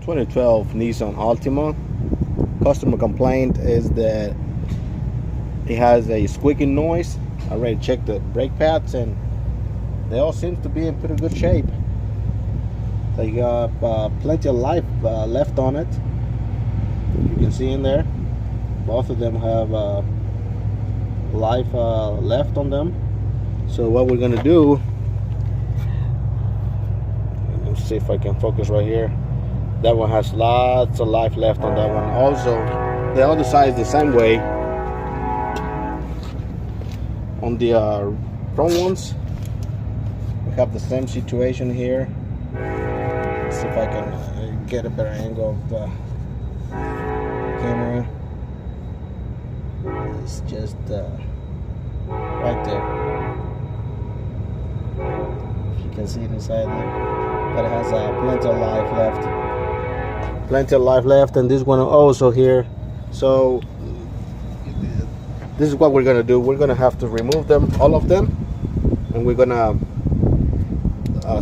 2012 Nissan Altima. Customer complaint is that it has a squeaking noise. I already checked the brake pads and they all seem to be in pretty good shape. They got plenty of life left on it. You can see in there, both of them have life left on them. So what we're gonna do, let's see if I can focus right here. That one has lots of life left on that one. Also, the other side is the same way. On the front ones, we have the same situation here. Let's see if I can get a better angle of the camera. It's just right there. If you can see it inside there, but it has plenty of life left. Plenty of life left, and this one also here. So this is what we're gonna do. We're gonna have to remove them, all of them, and we're gonna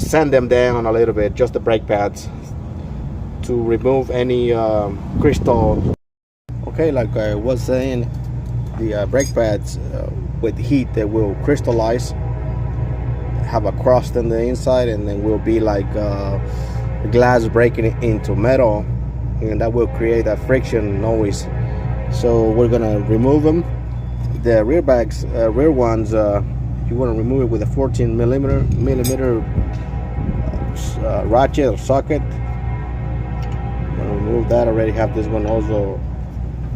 sand them down a little bit, just the brake pads, to remove any crystal. Okay, like I was saying, the brake pads with heat, they will crystallize, have a crust on the inside, and then will be like glass breaking into metal, and that will create a friction noise. So we're gonna remove them. The rear bags, rear ones, you want to remove it with a 14 millimeter ratchet or socket. I'm gonna remove that. I already have this one also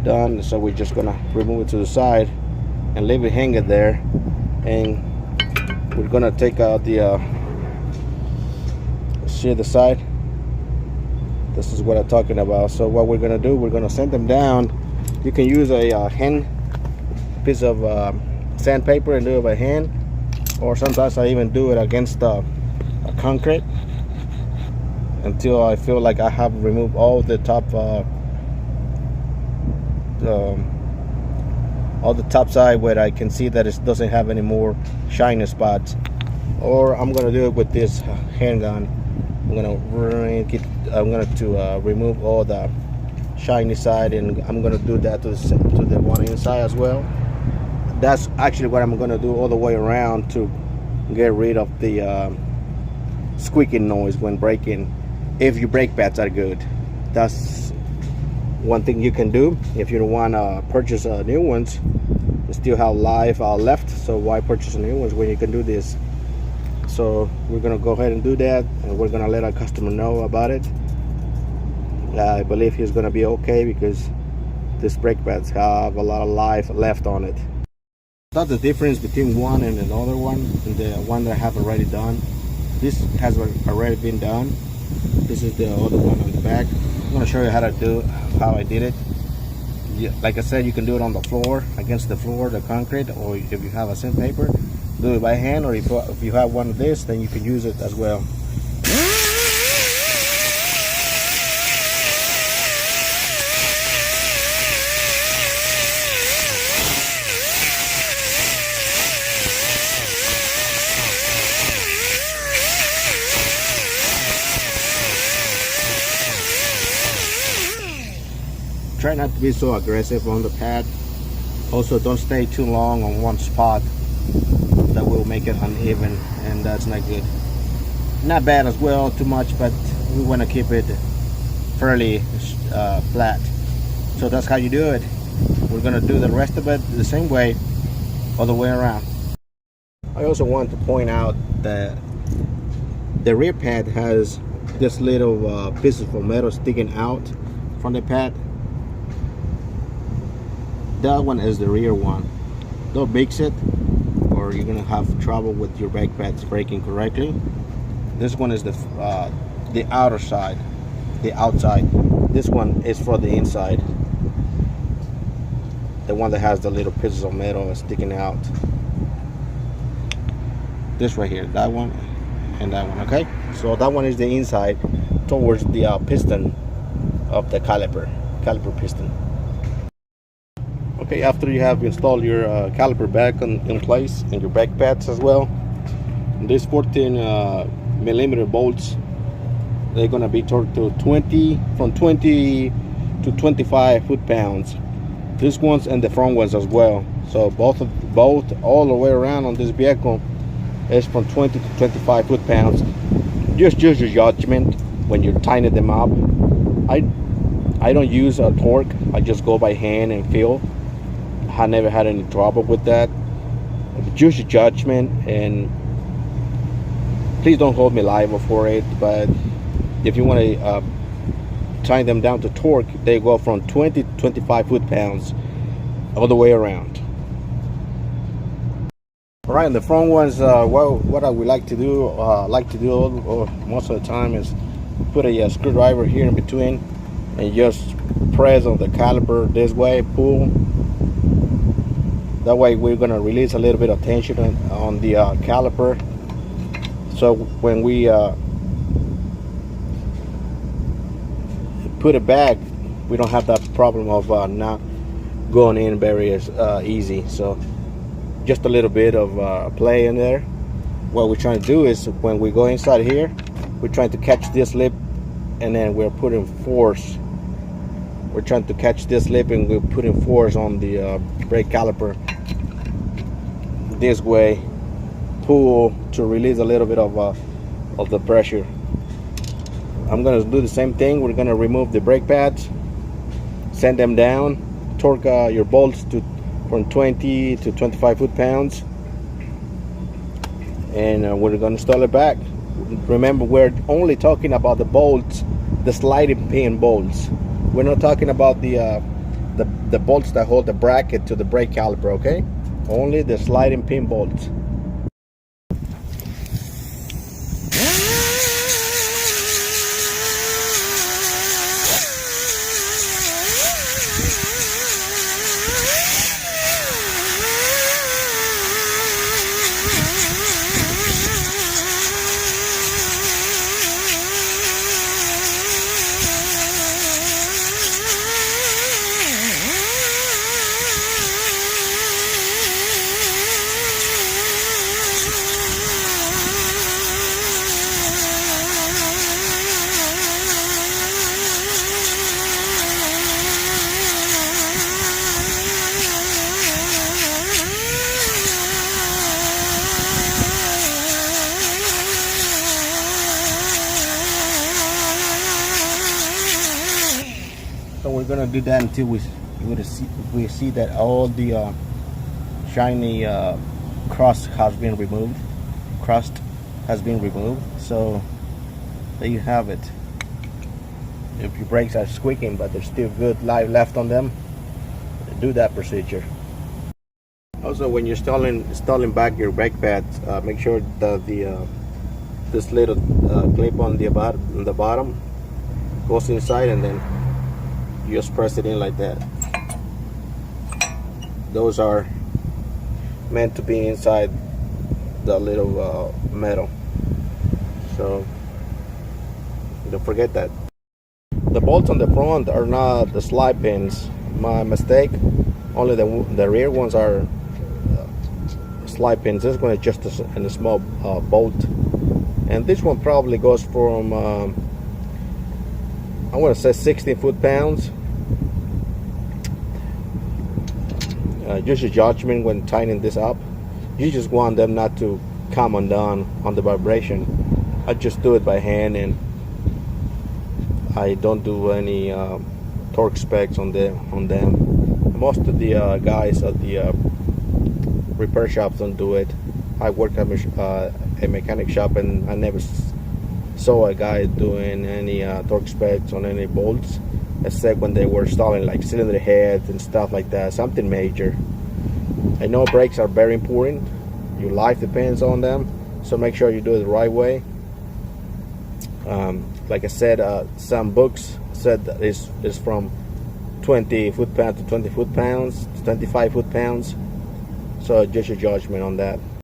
done, so we're just gonna remove it to the side and leave it hanging there. And we're gonna take out the see the side. This is what I'm talking about. So what we're gonna do, we're gonna sand them down. You can use a hand piece of sandpaper and do it by hand, or sometimes I even do it against a concrete until I feel like I have removed all the top side where I can see that it doesn't have any more shiny spots. Or I'm gonna do it with this handgun. I'm gonna remove all the shiny side, and I'm gonna do that to the one inside as well. That's actually what I'm gonna do all the way around to get rid of the squeaking noise when braking, if your brake pads are good. That's one thing you can do if you don't want to purchase new ones. You still have life left, so why purchase new ones when you can do this? So we're gonna go ahead and do that, and we're gonna let our customer know about it. I believe he's gonna be okay because these brake pads have a lot of life left on it. That's the difference between one and another one, and the one that I have already done. This has already been done. This is the other one on the back. I'm gonna show you how I did it. Like I said, you can do it on the floor, against the floor, the concrete, or if you have a sandpaper, do it by hand, or if you have one of this, then you can use it as well. Try not to be so aggressive on the pad. Also, don't stay too long on one spot. That will make it uneven, and that's not good. Not bad as well, too much, but we want to keep it fairly flat. So that's how you do it. We're gonna do the rest of it the same way, all the way around. I also want to point out that the rear pad has this little pieces of metal sticking out from the pad. That one is the rear one. Don't mix it, or you're gonna have trouble with your brake pads braking correctly. This one is the outer side, the outside. This one is for the inside, the one that has the little pieces of metal sticking out. This right here, that one and that one. Okay, so that one is the inside towards the piston of the caliper piston. Okay, after you have installed your caliper back in place and your brake pads as well, these 14 millimeter bolts they're gonna be torqued to 20 from 20 to 25 foot-pounds. This one's and the front ones as well. So both all the way around on this vehicle is from 20 to 25 foot-pounds. Just use your judgment when you're tightening them up. I don't use a torque. I just go by hand and feel. I never had any trouble with that. Use your judgment, and please don't hold me liable for it. But if you want to tighten them down to torque, they go from 20 to 25 foot-pounds all the way around. All right, and the front ones, what I would like to do, most of the time is put a screwdriver here in between and just press on the caliper this way, pull. That way we're going to release a little bit of tension on the caliper. So when we put it back, we don't have that problem of not going in very easy. So just a little bit of play in there. What we're trying to do is when we go inside here, we're trying to catch this lip, and then we're putting force. We're trying to catch this lip and we're putting force on the brake caliper this way, pull to release a little bit of the pressure. I'm gonna do the same thing. We're gonna remove the brake pads, send them down, torque your bolts to from 20 to 25 foot-pounds, and we're gonna install it back. Remember, we're only talking about the bolts, the sliding pin bolts. We're not talking about the bolts that hold the bracket to the brake caliper, okay? Only the sliding pin bolts. So we're gonna do that until we see that all the shiny crust has been removed. So there you have it. If your brakes are squeaking but there's still good life left on them, do that procedure. Also, when you're installing back your brake pads, make sure that this little clip on the bottom goes inside, and then you just press it in like that. Those are meant to be inside the little metal, so don't forget that. The bolts on the front are not the slide pins. My mistake. Only the rear ones are slide pins. This one is just a small bolt, and this one probably goes from I want to say 16 foot-pounds. Use your judgment when tightening this up. You just want them not to come undone on the vibration. I just do it by hand, and I don't do any torque specs on them. Most of the guys at the repair shops don't do it. I work at a mechanic shop, and I never saw a guy doing any torque specs on any bolts, except when they were installing like cylinder heads and stuff like that, something major. I know brakes are very important. Your life depends on them, so make sure you do it the right way. Like I said, some books said that it's from 20 foot-pounds to 20 foot-pounds to 25 foot-pounds, so just your judgment on that.